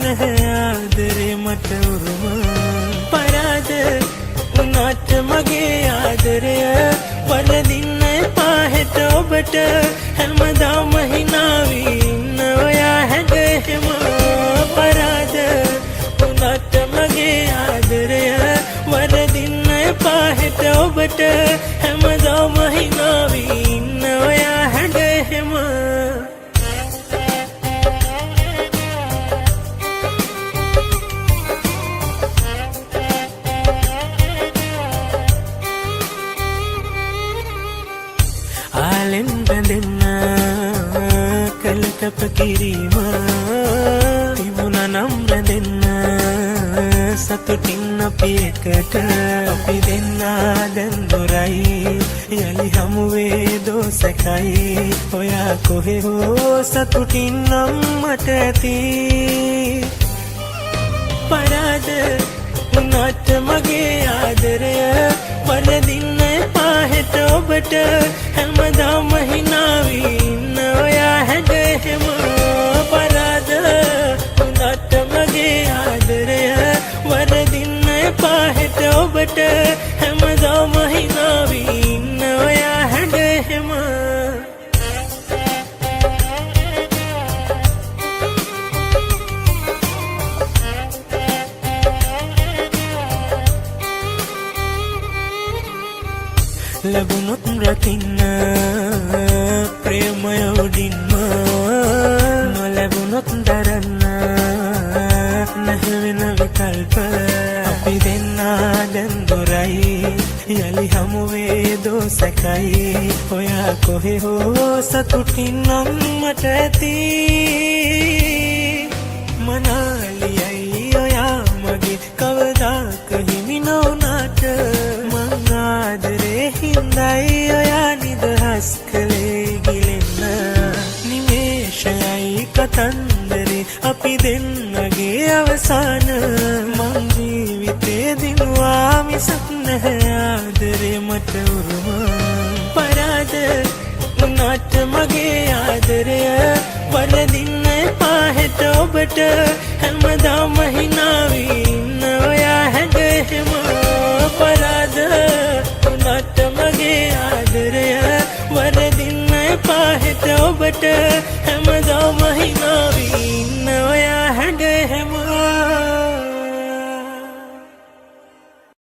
නැහැ ආදරේ මට උරුම පරාද උනාට මගේ ආදරය වරදින්න එපා හෙට ඔබට හැමදාම හිනාවී ඉන්න ඔයා හැදෙහෙම පරාද උනාට මගේ ආදරය වරදින්න එපා හෙට ඔබට හැමදාම හිනාවී ඉන්න ඔයා හැදෙහෙම ආලෙන් බැඳෙන්න කලකප කිරීම තිබුණා නම් බැඳෙන්න සතුටින් අපි එකට අපි දෙන්නා දැන් දොරයි යලි හමුවේ දෝසකයි ඔයා කොහේ හෝ සතුටින් නම් මට ඇති පරාද උනාට මගේ ආදරය වරදින්න එපා හෙට ඔබට හැමදාම හිනාවී ඉන්න ඔයා හැදෙහෙම පරාද උනාට මගේ ආදරය වරදින්න එපා හෙට ඔබට හැමදාම හිනාවී ඉන්න ඔයා හැදෙහෙම ලැබුණොත් රකින්න ප්‍රේමය උඩින්ම නොලැබුණොත් දරන්න නැහැ වෙන විකල්ප අපි දෙන්නා දැන් දොරයි යලි හමුවේ දෝසකයි ඔයා කොහේ හෝ සතුටින් නම් මට ඇති මනාලියයි ඔයා මගේ කවදාක හිමි නොවුනාට මං ආදරේ හින්දයි ඔයා නිදහස් කළේ ගිලෙන්න නිමේෂයයි කතන්දරේ අපි දෙන්නගේ අවසාන මං ජීවිතේ දිනුවා මිසක් නැහැ ආදරේ මට උරුම පරාද උනාට මගේ ආදරය වරදින්න එපා හෙට ඔබට හැමදාම හිනාවී ඉන්න ඔයා හැදෙහෙම පරාද උනාට මගේ ආදරය වරදින්න එපා හෙට ඔබට හැමදාම හිනාවී